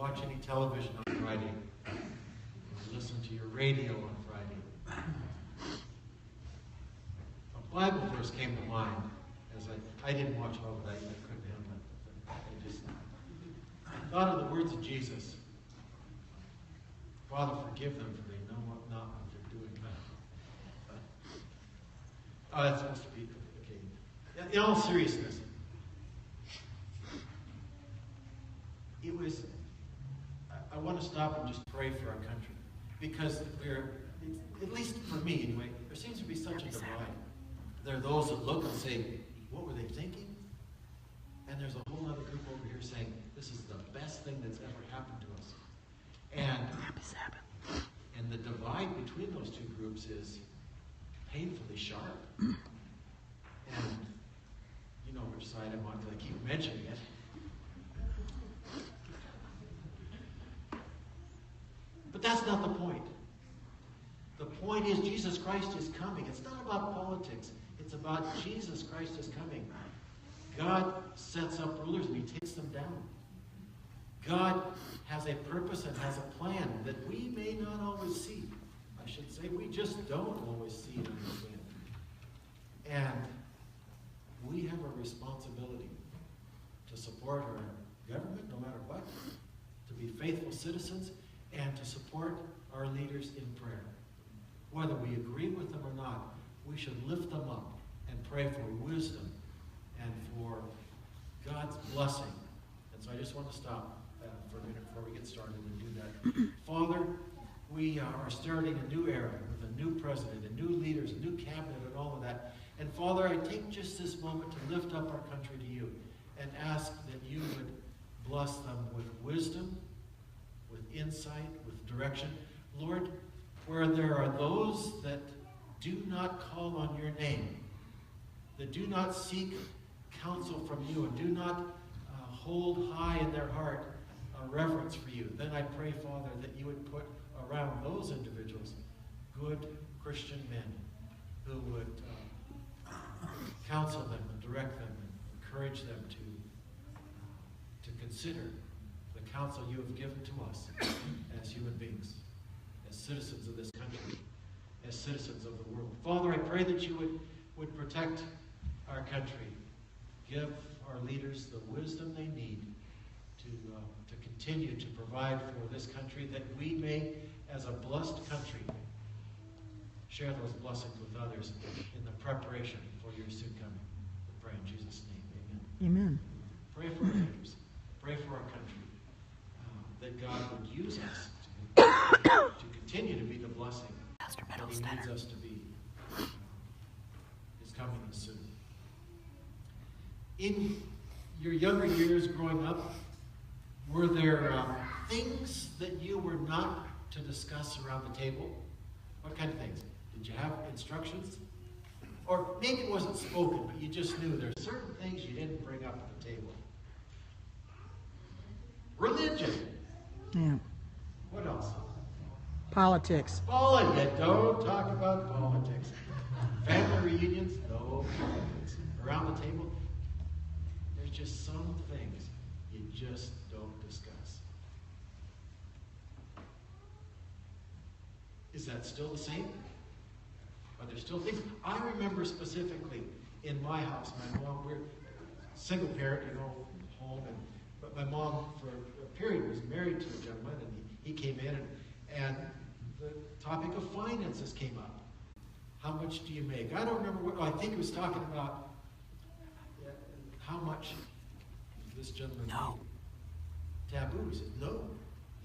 watch any television on Friday, or listen to your radio on Friday. A Bible verse came to mind as I didn't watch all of that. I couldn't handle it. I thought of the words of Jesus. Father, forgive them, for they know not what they're doing. That's supposed to be okay. In all seriousness, I want to stop and just pray for our country, because at least for me anyway, there seems to be such a divide. There are those that look and say, what were they thinking? And there's a whole other group over here saying, this is the best thing that's ever happened to us. And the divide between those two groups is painfully sharp. And you know which side I'm on, because I keep mentioning it. But that's not the point. The point is Jesus Christ is coming. It's not about politics. It's about Jesus Christ is coming. God sets up rulers and he takes them down. God has a purpose and has a plan that we may not always see. I should say we just don't always see and understand. And we have a responsibility to support our government no matter what, to be faithful citizens, and to support our leaders in prayer. Whether we agree with them or not, we should lift them up and pray for wisdom and for God's blessing. And so I just want to stop for a minute before we get started and do that. Father, we are starting a new era with a new president and new leaders, a new cabinet and all of that. And Father, I take just this moment to lift up our country to you and ask that you would bless them with wisdom, with insight, with direction. Lord, where there are those that do not call on your name, that do not seek counsel from you, and do not hold high in their heart a reverence for you, then I pray, Father, that you would put around those individuals good Christian men who would counsel them and direct them and encourage them to consider the counsel you have given to us as human beings, as citizens of this country, as citizens of the world. Father, I pray that you would protect our country. Give our leaders the wisdom they need to continue to provide for this country, that we may, as a blessed country, share those blessings with others in the preparation for your soon coming. We pray in Jesus' name. Amen. Amen. Pray for our leaders. Pray for our country. That God would use us to continue to be the blessing that he needs us to be. His coming is soon. In your younger years growing up, were there things that you were not to discuss around the table? What kind of things? Did you have instructions? Or maybe it wasn't spoken, but you just knew there are certain things you didn't bring up at the table. Religion. Yeah. What else? Politics. Politics. Don't talk about politics. Family reunions, no politics. Around the table, there's just some things you just don't discuss. Is that still the same? Are there still things? I remember specifically in my house, my mom, we're single parent, home, but my mom for a period was married to a gentleman, and he came in, and the topic of finances came up. How much do you make? I don't remember I think he was talking about how much this gentleman made. Taboo. He says, no,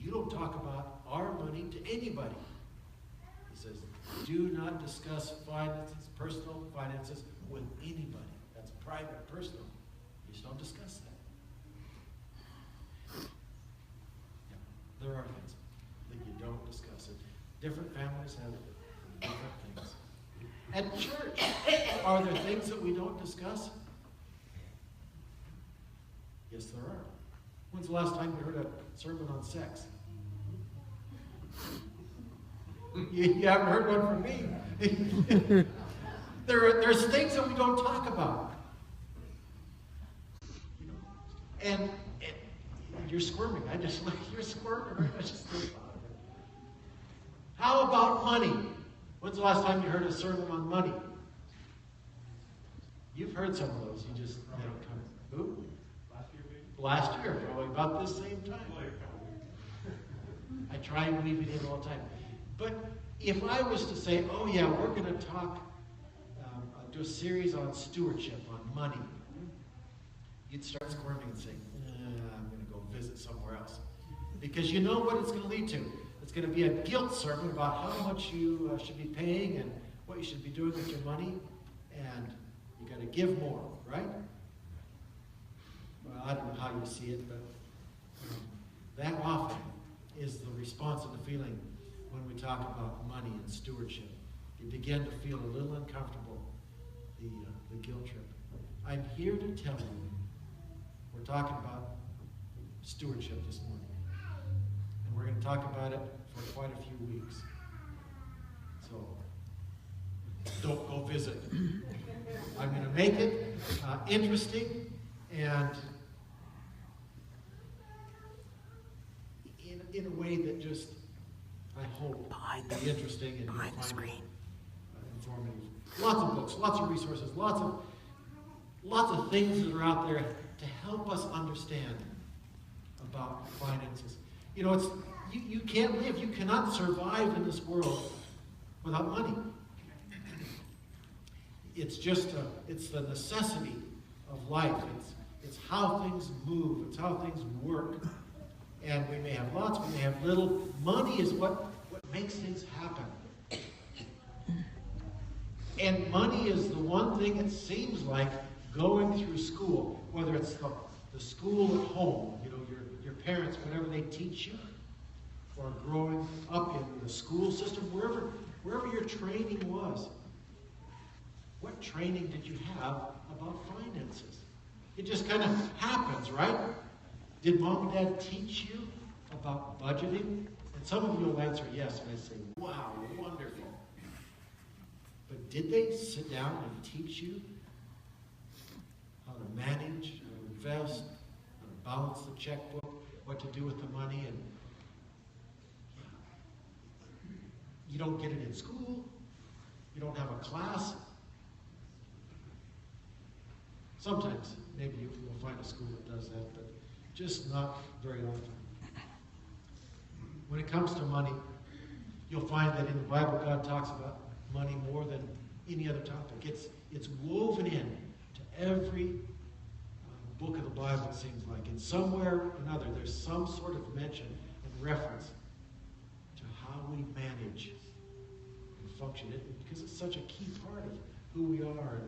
you don't talk about our money to anybody. He says, do not discuss finances, personal finances, with anybody. That's private, personal. You just don't discuss that. Yeah, there are things that you don't discuss. Different families have different things. At church, are there things that we don't discuss? Yes, there are. When's the last time you heard a sermon on sex? You haven't heard one from me. There's things that we don't talk about. And You're squirming. I just like you're squirming. I just thought of it. How about money? When's the last time you heard a sermon on money? You've heard some of those. You just they don't come. Who? Last year, probably about this same time. I try and weave it in all the time. But if I was to say, oh yeah, we're going to talk, do a series on stewardship, on money, you'd start squirming and saying, I'm going to go visit somewhere else. Because you know what it's going to lead to. It's going to be a guilt sermon about how much you should be paying and what you should be doing with your money. And you got to give more, right? Well, I don't know how you see it, but that often is the response and the feeling when we talk about money and stewardship. You begin to feel a little uncomfortable, the guilt trip. I'm here to tell you, we're talking about stewardship this morning. And we're going to talk about it for quite a few weeks. So, don't go visit. I'm going to make it interesting and in a way that just, I hope, will be interesting and behind the screen. Informative. Lots of books, lots of resources, lots of things that are out there to help us understand about finances. You know, you can't live, you cannot survive in this world without money. It's just it's the necessity of life. It's how things move. It's how things work. And we may have lots, we may have little. Money is what makes things happen. And money is the one thing it seems like going through school, whether it's the school at home, you know, your parents, whatever they teach you, or growing up in the school system, wherever your training was. What training did you have about finances? It just kind of happens, right? Did mom and dad teach you about budgeting? And some of you will answer yes, and I say, wow, wonderful. But did they sit down and teach you how to manage, how to invest, how to balance the checkbook, what to do with the money? And you don't get it in school. You don't have a class. Sometimes, maybe you will find a school that does that, but just not very often. When it comes to money, you'll find that in the Bible, God talks about money more than any other topic. It's woven in to every book of the Bible, it seems like. And somewhere or another, there's some sort of mention and reference to how we manage and function, because it's such a key part of who we are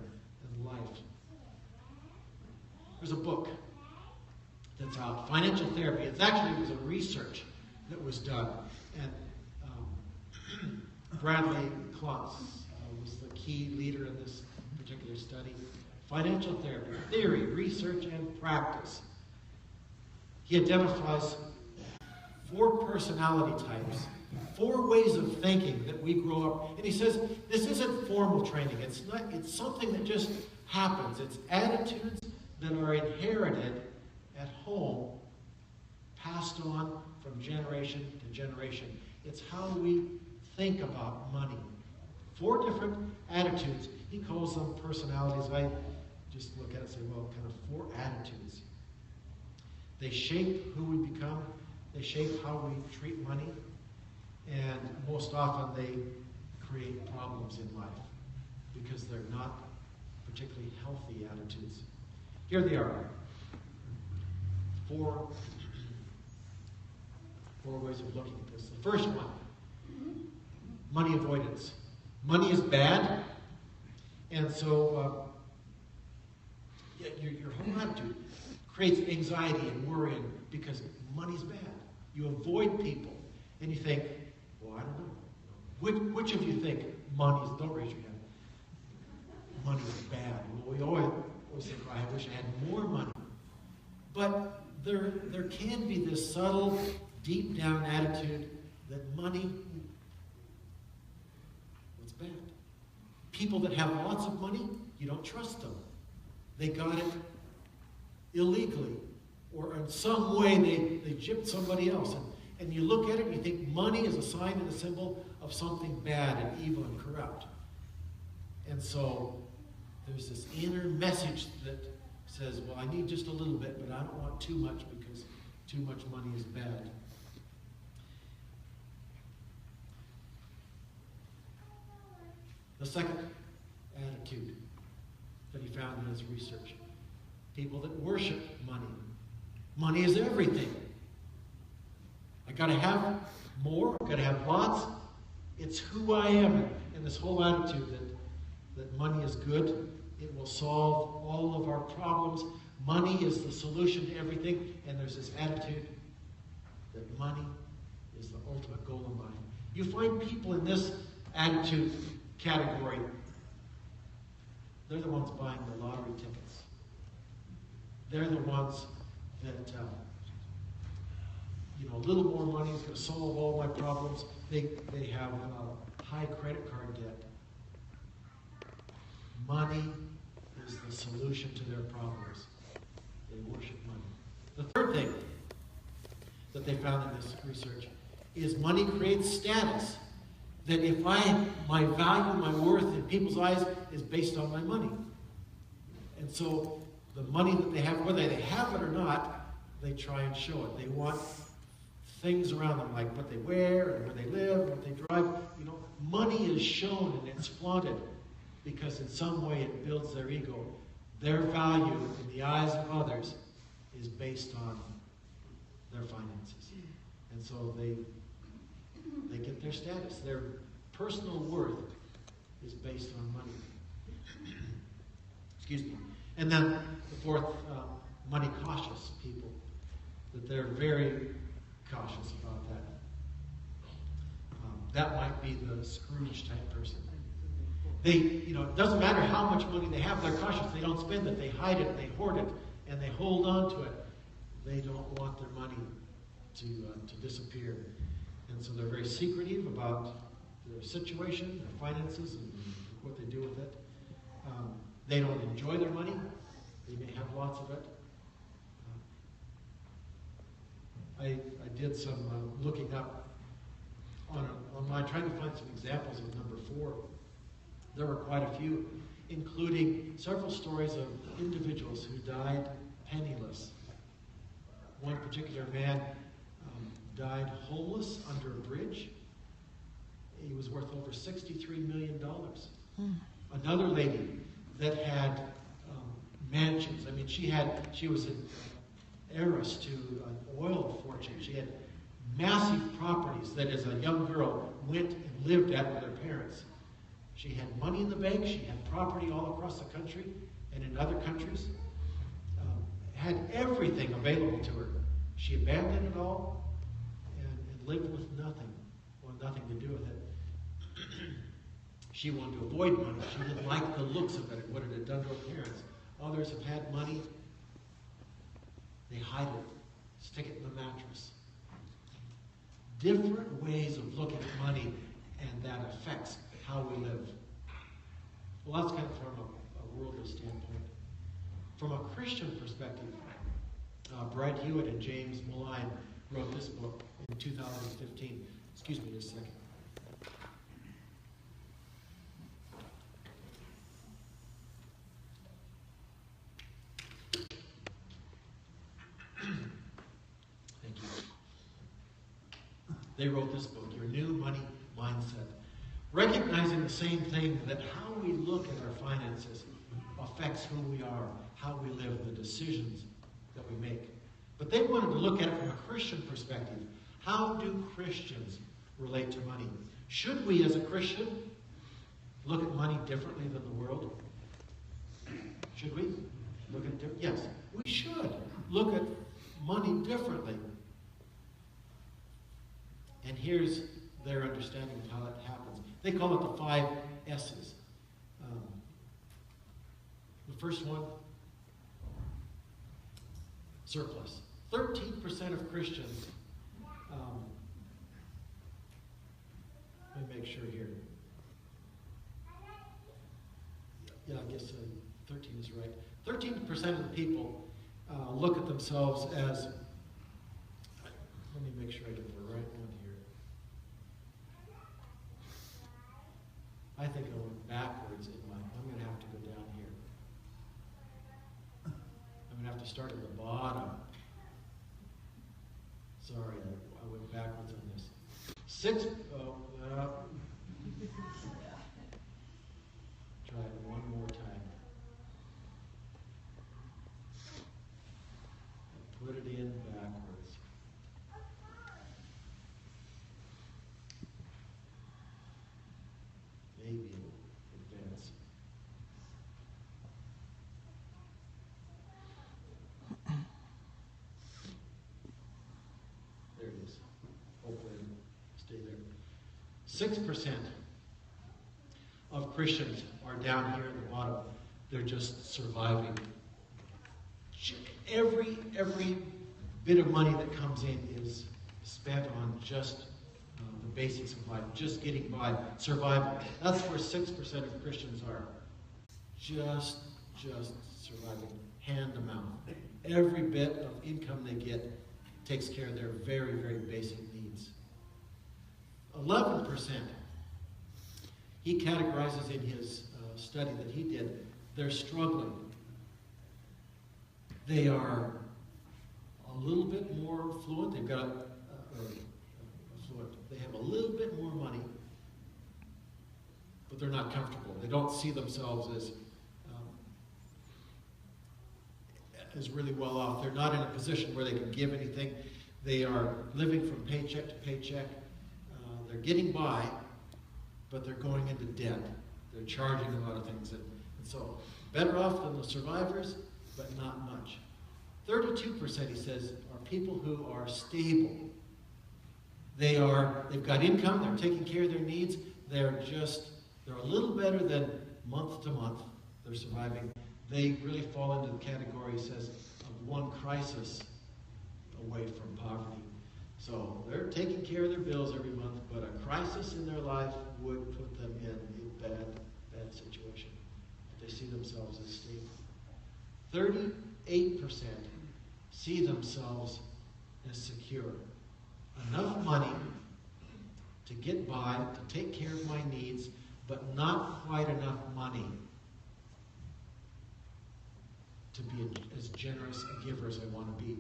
in life. There's a book that's out, Financial Therapy. It was a research that was done. And Bradley Kloss was the key leader in this particular study. Financial Therapy, Theory, Research, and Practice. He identifies 4 personality types, 4 ways of thinking that we grow up. And he says, this isn't formal training. It's something that just happens. It's attitudes that are inherited at home, passed on from generation to generation. It's how we think about money. 4 different attitudes. He calls them personalities. I just look at it and say, well, kind of 4 attitudes. They shape who we become. They shape how we treat money. And most often they create problems in life because they're not particularly healthy attitudes. Here they are. 4 ways of looking at this. The first one, money avoidance. Money is bad, and so your whole attitude creates anxiety and worry because money's bad. You avoid people, and you think, well, I don't know. Which of you think money's, don't raise your hand, money's bad? Well, we always think, I wish I had more money. But there can be this subtle, deep down attitude that money, what's bad? People that have lots of money, you don't trust them. They got it illegally. or in some way they gypped somebody else. And you look at it and you think money is a sign and a symbol of something bad and evil and corrupt. And so there's this inner message that says, well, I need just a little bit, but I don't want too much because too much money is bad. The second attitude that he found in his research, people that worship money. Money is everything. I gotta have more, I gotta have lots. It's who I am. And this whole attitude that money is good, it will solve all of our problems. Money is the solution to everything. And there's this attitude that money is the ultimate goal in life. You find people in this attitude category, they're the ones buying the lottery tickets. They're the ones that, a little more money is going to solve all my problems. They have high credit card debt. Money is the solution to their problems. They worship money. The third thing that they found in this research is money creates status. That if my value, my worth in people's eyes is based on my money. And so the money that they have, whether they have it or not, they try and show it. They want things around them, like what they wear and where they live, what they drive. Money is shown and it's flaunted because in some way it builds their ego. Their value in the eyes of others is based on their finances. And so they get their status. Their personal worth is based on money. Excuse me. And then the fourth, money cautious people. That they're very cautious about that. That might be the Scrooge type person. They, it doesn't matter how much money they have, they're cautious. They don't spend it, they hide it, they hoard it, and they hold on to it. They don't want their money to disappear. And so they're very secretive about their situation, their finances, and what they do with it. They don't enjoy their money. They may have lots of it. I did some looking up online, trying to find some examples of number 4. There were quite a few, including several stories of individuals who died penniless. One particular man died homeless under a bridge. He was worth over $63 million. Another lady that had mansions. I mean, she was an heiress to an oil fortune. She had massive properties that as a young girl went and lived at with her parents. She had money in the bank. She had property all across the country and in other countries. Had everything available to her. She abandoned it all and lived with nothing, or nothing to do with it. She wanted to avoid money. She didn't like the looks of it, what it had done to her parents. Others have had money. They hide it, stick it in the mattress. Different ways of looking at money, and that affects how we live. Well, that's kind of from a worldly standpoint. From a Christian perspective, Brad Hewitt and James Malign wrote this book in 2015. Excuse me just a second. Thank you. They wrote this book, Your New Money Mindset. Recognizing the same thing, that how we look at our finances affects who we are, how we live, the decisions that we make. But they wanted to look at it from a Christian perspective. How do Christians relate to money? Should we, as a Christian, look at money differently than the world? Should we look at it differently? Yes, we should look at money differently. And here's their understanding of how that happens. They call it the 5 S's. The first one, surplus. 13% of Christians, let me make sure here. Yeah, I guess 13 is right. 13% of the people look at themselves as, let me make sure I get the right one here. I think I went backwards in my, I'm going to have to go down here. I'm going to have to start at the bottom. Sorry, I went backwards on this. Try it one more time. Put it in backwards. Maybe advance. There it is. Hopefully it'll stay there. 6% of Christians are down here at the bottom. They're just surviving. Every bit of money that comes in is spent on just the basics of life, just getting by, survival. That's where 6% of Christians are. Just surviving, hand to mouth. Every bit of income they get takes care of their very, very basic needs. 11%, he categorizes in his study that he did, they're struggling. They are a little bit more fluent. They've got they have a little bit more money, but they're not comfortable. They don't see themselves as really well off. They're not in a position where they can give anything. They are living from paycheck to paycheck. They're getting by, but they're going into debt. They're charging a lot of things. And so, better off than the survivors, but not much. 32%, he says, are people who are stable. They've got income, they're taking care of their needs, they're a little better than month to month. They're surviving. They really fall into the category, he says, of one crisis away from poverty. So they're taking care of their bills every month, but a crisis in their life would put them in a bad situation. They see themselves as stable. 38% see themselves as secure. Enough money to get by, to take care of my needs, but not quite enough money to be as generous a giver as I want to be.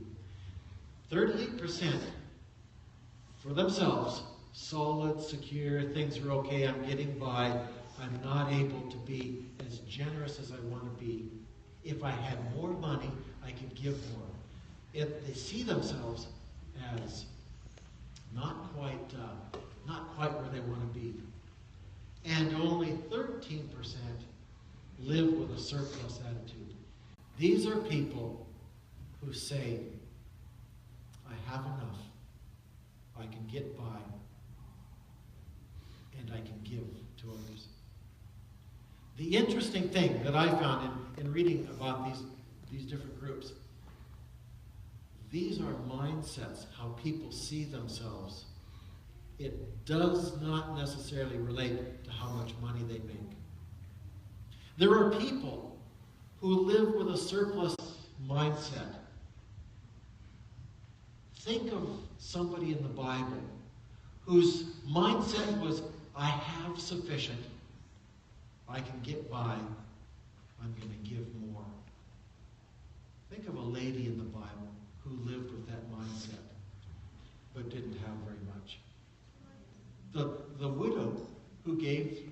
38% for themselves, solid, secure, things are okay, I'm getting by, I'm not able to be as generous as I want to be. If I had more money, I could give more. If they see themselves as not quite where they want to be. And only 13% live with a surplus attitude. These are people who say, I have enough, I can get by, and I can give to others. The interesting thing that I found in reading about these different groups, these are mindsets, how people see themselves. It does not necessarily relate to how much money they make. There are people who live with a surplus mindset. Think of somebody in the Bible whose mindset was, I have sufficient, I can get by, I'm going to give more. Think of a lady in the Bible who lived with that mindset, but didn't have very much. The widow who gave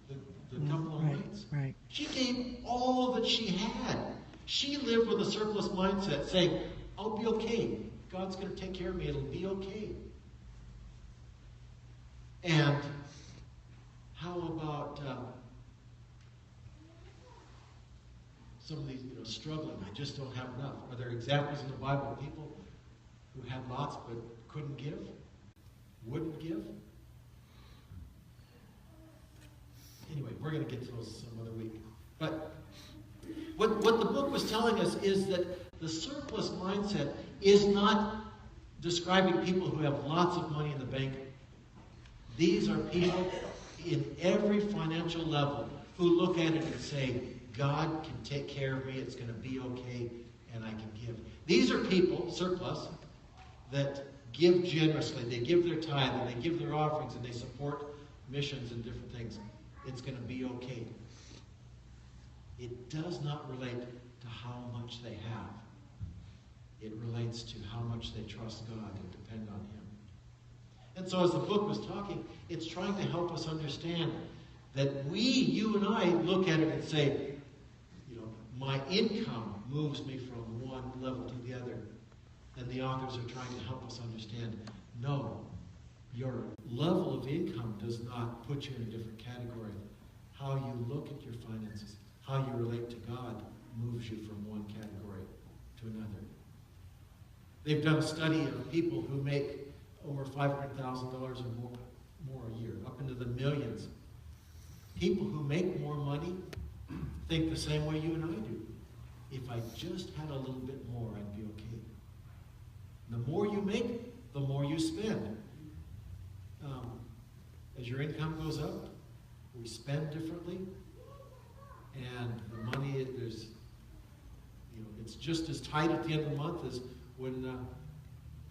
the couple of mites. Right. She gave all that she had. She lived with a surplus mindset, saying, I'll be okay. God's going to take care of me. It'll be okay. And how about some of these, struggling? I just don't have enough. Are there examples in the Bible of people who had lots but couldn't give? Wouldn't give? Anyway, we're going to get to those some other week. But what the book was telling us is that the surplus mindset is not describing people who have lots of money in the bank. These are people in every financial level who look at it and say, God can take care of me, it's going to be okay, and I can give. These are people, surplus, that give generously. They give their tithe, and they give their offerings, and they support missions and different things. It's going to be okay. It does not relate to how much they have. It relates to how much they trust God and depend on Him. And so as the book was talking, it's trying to help us understand that you and I, look at it and say, my income moves me from one level to the other. And the authors are trying to help us understand, no, your level of income does not put you in a different category. How you look at your finances, how you relate to God, moves you from one category to another. They've done a study of people who make over $500,000 or more a year, up into the millions. People who make more money think the same way you and I do. If I just had a little bit more, I'd be okay. The more you make, the more you spend. As your income goes up, we spend differently, and the money, it's just as tight at the end of the month as when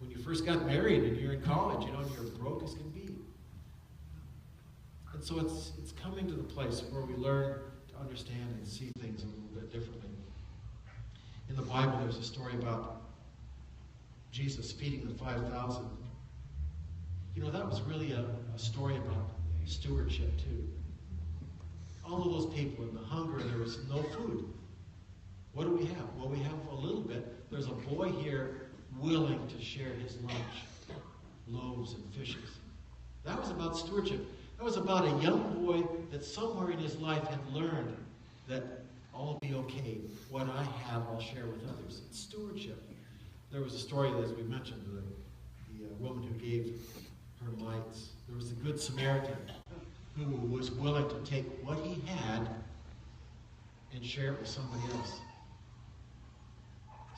you first got married and you're in college, and you're broke as can be. And so it's coming to the place where we learn to understand and see things a little bit differently. In the Bible, there's a story about Jesus feeding the 5,000. That was really a story about stewardship, too. All of those people in the hunger, there was no food. What do we have? Well, we have a little bit. There's a boy here willing to share his lunch, loaves and fishes. That was about stewardship. That was about a young boy that somewhere in his life had learned that I'll be okay. What I have, I'll share with others. It's stewardship. There was a story, as we mentioned, the woman who gave her mites. There was the Good Samaritan who was willing to take what he had and share it with somebody else.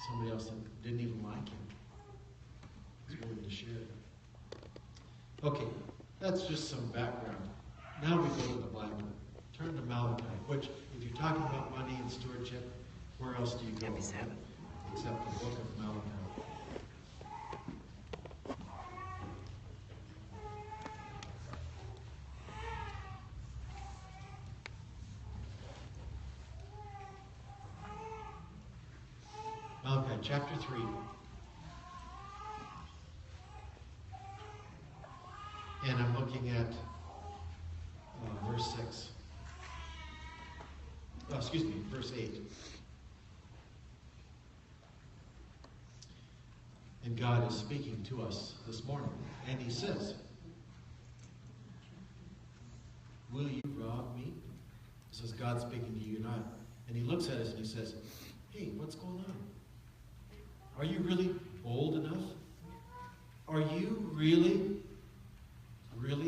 Somebody else that didn't even like him. He was willing to share it. Okay, that's just some background. Now we go to the Bible. Turn to Malachi, which, if you're talking about money and stewardship, where else do you go? Except the book of Malachi. Malachi chapter 3. And I'm looking at verse 6. Verse 8. And God is speaking to us this morning. And He says, will you rob me? This is God speaking to you and I. And He looks at us and He says, hey, what's going on? Are you really bold enough? Are you really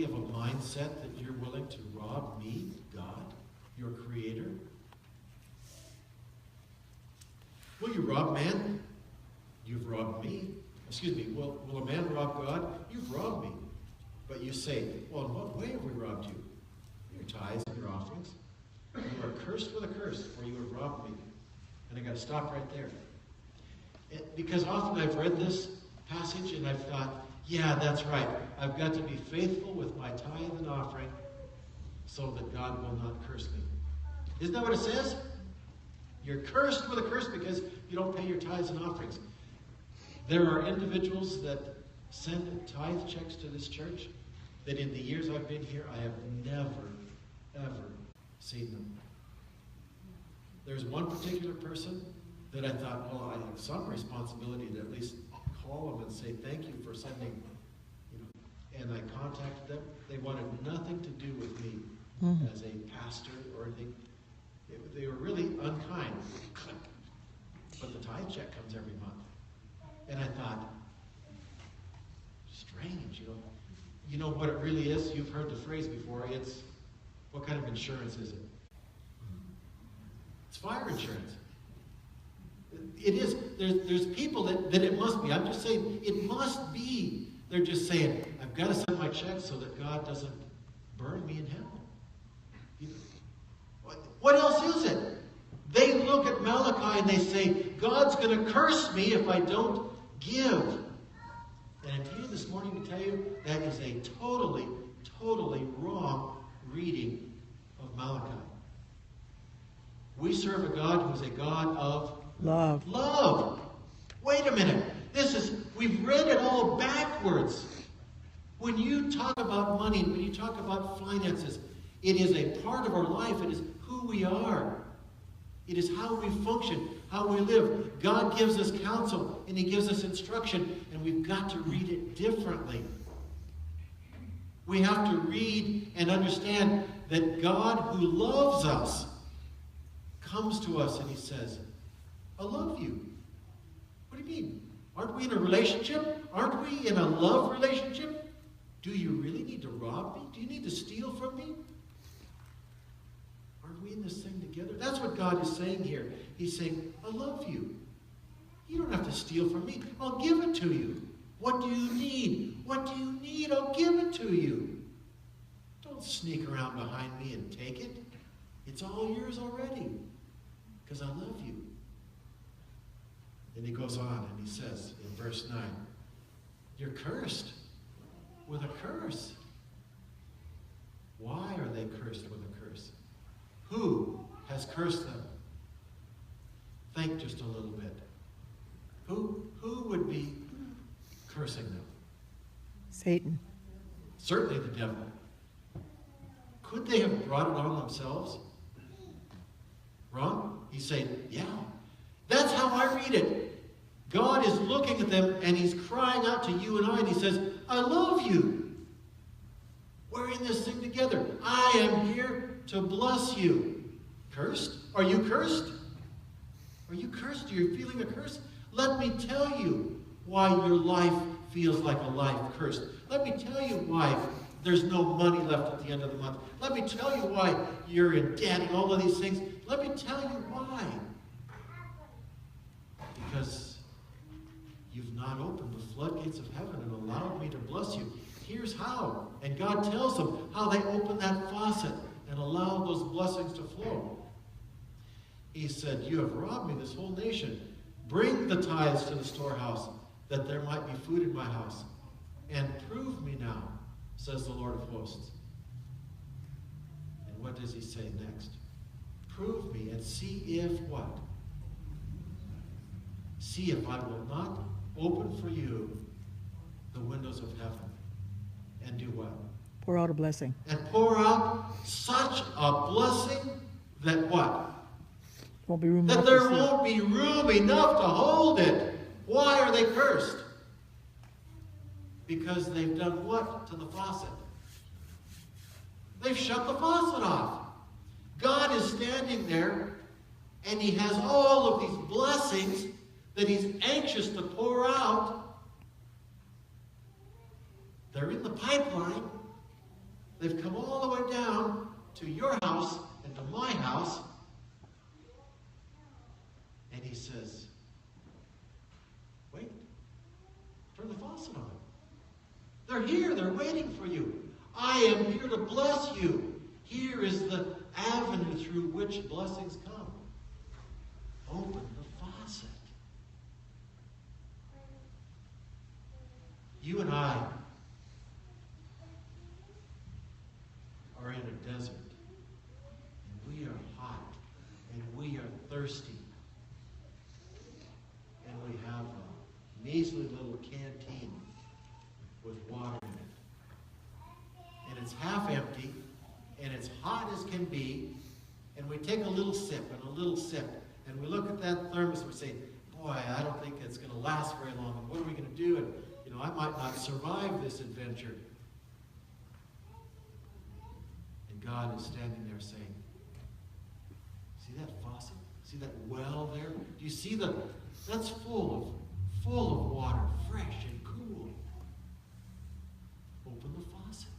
of a mindset that you're willing to rob me, God, your Creator? Will you rob man? You've robbed me. Will a man rob God? You've robbed me. But you say, well, in what way have we robbed you? Your tithes and your offerings. You are cursed with a curse, for you have robbed me. And I got to stop right there. Because often I've read this passage and I've thought, yeah, that's right. I've got to be faithful with my tithe and offering so that God will not curse me. Isn't that what it says? You're cursed with a curse because you don't pay your tithes and offerings. There are individuals that send tithe checks to this church that in the years I've been here, I have never, ever seen them. There's one particular person that I thought, well, I have some responsibility to at least call them and say thank you for sending, and I contacted them. They wanted nothing to do with me as a pastor or anything. They were really unkind. But the tithe check comes every month. And I thought, strange, You know what it really is? You've heard the phrase before. It's, what kind of insurance is it? It's fire insurance. It is. There's people that it must be. I'm just saying, it must be. They're just saying, I've got to send my check so that God doesn't burn me in hell. What else is it? They look at Malachi and they say, God's going to curse me if I don't give. And I'm here this morning to tell you that is a totally, totally wrong reading of Malachi. We serve a God who is a God of Love. love. Wait a minute. We've read it all backwards. When you talk about money, when you talk about finances, it is a part of our life. It is who we are. It is how we function, how we live. God gives us counsel and He gives us instruction, and we've got to read it differently. We have to read and understand that God, who loves us, comes to us and He says, I love you. What do you mean? Aren't we in a relationship? Aren't we in a love relationship? Do you really need to rob me? Do you need to steal from me? Aren't we in this thing together? That's what God is saying here. He's saying, I love you. You don't have to steal from me. I'll give it to you. What do you need? What do you need? I'll give it to you. Don't sneak around behind me and take it. It's all yours already because I love you. Then he goes on and he says in verse 9, you're cursed with a curse. Why are they cursed with a curse? Who has cursed them? Think just a little bit. Who would be cursing them? Satan. Certainly the devil. Could they have brought it on themselves? Wrong? He's saying, yeah. That's how I read it. God is looking at them and He's crying out to you and I, and He says, I love you. We're in this thing together. I am here to bless you. Cursed? Are you cursed? Are you cursed? Are you feeling a curse? Let me tell you why your life feels like a life cursed. Let me tell you why there's no money left at the end of the month. Let me tell you why you're in debt and all of these things. Let me tell you why. Because you've not opened the floodgates of heaven and allowed me to bless you. Here's how. And God tells them how they open that faucet and allow those blessings to flow. He said, you have robbed me, this whole nation. Bring the tithes to the storehouse, that there might be food in my house. And prove me now, says the Lord of hosts. And what does He say next? Prove me and see if what? See if I will not open for you the windows of heaven. And do what? Pour out a blessing. And pour out such a blessing that what? Won't be room That enough there to see. won't be room enough to hold it. Why are they cursed? Because they've done what to the faucet? They've shut the faucet off. God is standing there and He has all of these blessings that He's anxious to pour out. They're in the pipeline. They've come all the way down to your house and to my house. And He says, wait, turn the faucet on. They're here. They're waiting for you. I am here to bless you. Here is the avenue through which blessings come. Open the faucet. You and I are in a desert. And we are hot. And we are thirsty. And we have a measly little canteen with water in it. And it's half empty, and it's hot as can be, and we take a little sip and a little sip, and we look at that thermos and we say, boy, I don't think it's going to last very long, and what are we going to do? And, I might not survive this adventure. And God is standing there saying, see that faucet? See that well there? Do you see that's full of water, fresh and cool. Open the faucet.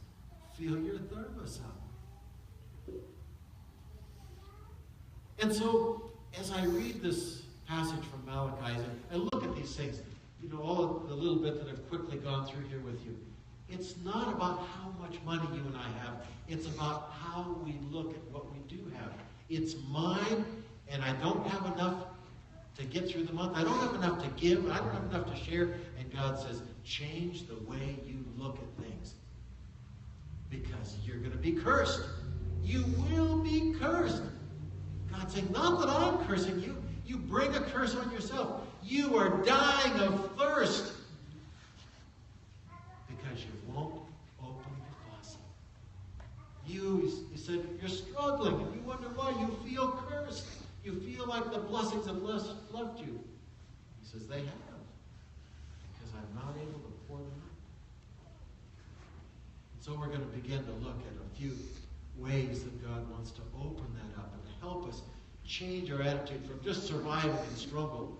Fill your thermos up. And so, as I read this passage from Malachi, I look at these things, all of the little bit that I've quickly gone through here with you. It's not about how much money you and I have. It's about how we look at what we do have. It's mine, and I don't have enough to get through the month. I don't have enough to give. I don't have enough to share. And God says, change the way you look at things. Because you're going to be cursed. You will be cursed. God's saying, not that I'm cursing you. You bring a curse on yourself. You are dying of thirst. Because you won't open the faucet. You said, you're struggling, and you wonder why. You feel cursed. You feel like the blessings have left you. He says, they have. Because I'm not able to pour them out. So we're going to begin to look at a few ways that God wants to open that up and help us change our attitude from just surviving and struggling.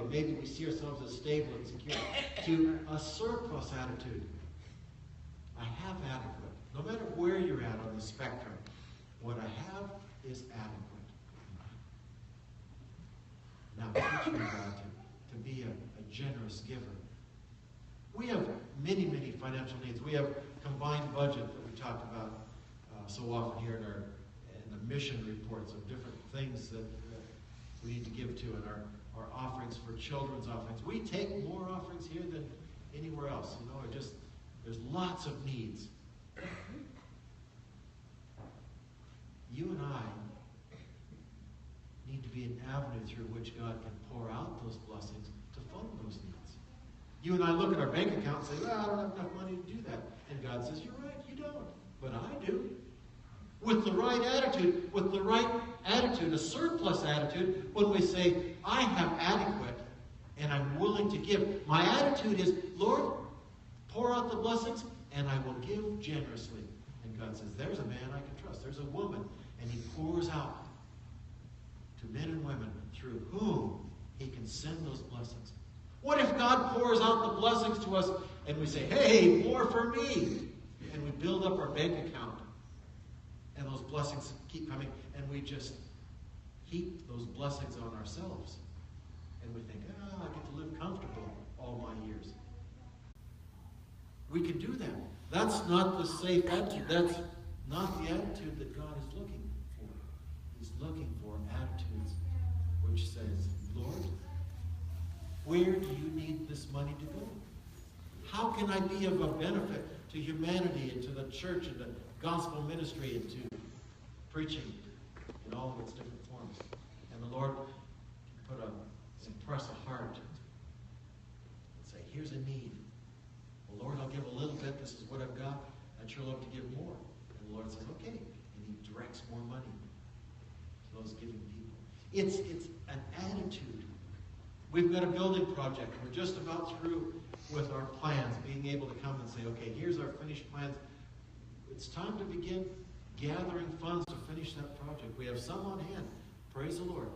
Maybe we see ourselves as stable and secure, to a surplus attitude. I have adequate. No matter where you're at on the spectrum, what I have is adequate. Now, teach me, God, to be a generous giver. We have many, many financial needs. We have combined budget that we talked about so often here in the mission reports of different things that we need to give to, and our offerings for children's offerings. We take more offerings here than anywhere else. You know, there's lots of needs. You and I need to be an avenue through which God can pour out those blessings to fund those needs. You and I look at our bank account and say, well, I don't have enough money to do that. And God says, you're right, you don't. But I do. With the right attitude, a surplus attitude, when we say, I have adequate and I'm willing to give. My attitude is, Lord, pour out the blessings and I will give generously. And God says, there's a man I can trust. There's a woman. And he pours out to men and women through whom he can send those blessings. What if God pours out the blessings to us and we say, hey, more for me? And we build up our bank account. And those blessings keep coming. And we just heap those blessings on ourselves. And we think, I get to live comfortable all my years. We can do that. That's not the safe attitude. That's not the attitude that God is looking for. He's looking for attitudes which says, Lord, where do you need this money to go? How can I be of a benefit to humanity and to the church and the gospel ministry and to preaching in all of its different forms? And the Lord can impress a heart and say, here's a need. Well, Lord, I'll give a little bit. This is what I've got. I'd sure love to give more. And the Lord says, okay. And he directs more money to those giving people. It's an attitude. We've got a building project. We're just about through with our plans, being able to come and say, okay, here's our finished plans. It's time to begin gathering funds to finish that project. We have some on hand. Praise the Lord.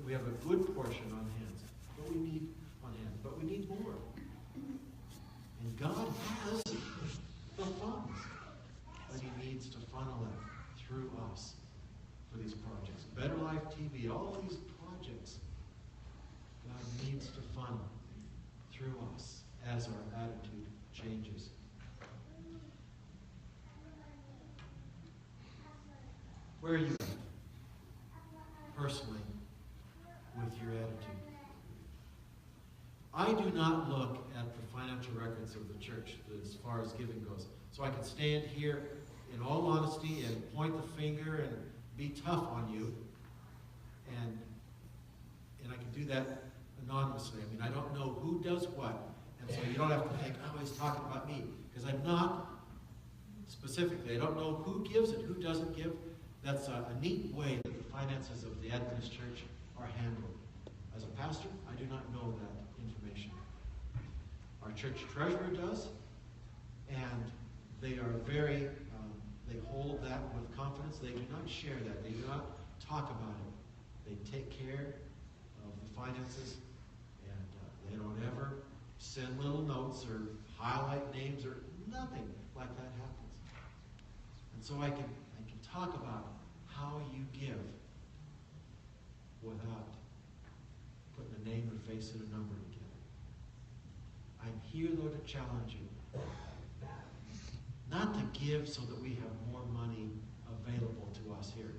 We have a good portion on hand. But we need on hand. But we need more. And God has the funds. But he needs to funnel it through us for these projects. Better Life TV, all these projects, God needs to funnel through us as our attitude changes. Where are you at, personally, with your attitude? I do not look at the financial records of the church as far as giving goes. So I can stand here in all honesty and point the finger and be tough on you. And I can do that anonymously. I mean, I don't know who does what. And so you don't have to think, oh, he's talking about me. Because I'm not specifically. I don't know who gives and who doesn't give. That's a neat way that the finances of the Adventist Church are handled. As a pastor, I do not know that information. Our church treasurer does, and they are very, they hold that with confidence. They do not share that. They do not talk about it. They take care of the finances, and they don't ever send little notes or highlight names or nothing like that happens. And so I can talk about how you give without putting a name or face and a number together. I'm here, though, to challenge you. Not to give so that we have more money available to us here,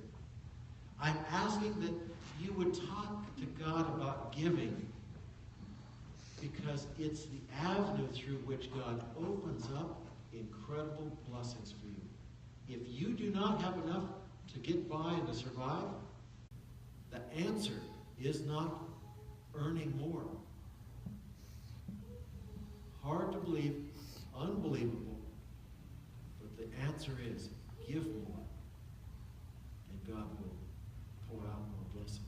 I'm asking that you would talk to God about giving, because it's the avenue through which God opens up incredible blessings for you. If you do not have enough to get by and to survive, the answer is not earning more. Hard to believe, unbelievable, but the answer is give more, and God will pour out more blessings.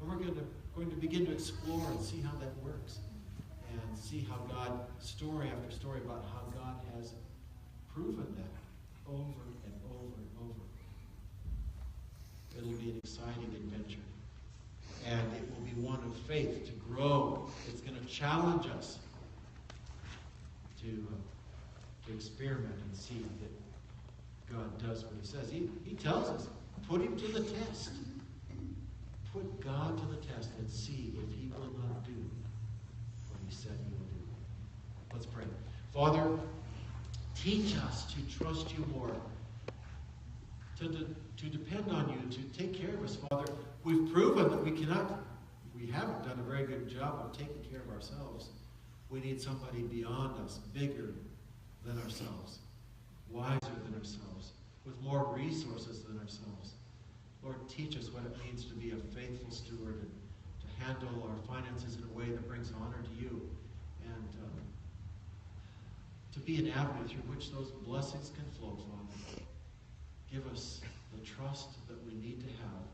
And we're going to begin to explore and see how that works, and see how God, story after story, about how God has proven that over and over and over. It'll be an exciting adventure, and it will be one of faith to grow. It's going to challenge us to experiment and see that God does what he says. He tells us, put him to the test. Put God to the test and see if he will not do what he said he will do. Let's pray. Father, teach us to trust you more, to depend on you, to take care of us, Father. We've proven that we haven't done a very good job of taking care of ourselves. We need somebody beyond us, bigger than ourselves, wiser than ourselves, with more resources than ourselves. Lord, teach us what it means to be a faithful steward and to handle our finances in a way that brings honor to you, and to be an avenue through which those blessings can flow, Father. Give us the trust that we need to have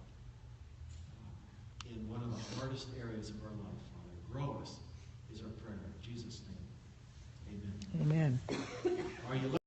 in one of the hardest areas of our life, Father. Grow us is our prayer. In Jesus' name, amen. Amen. Are you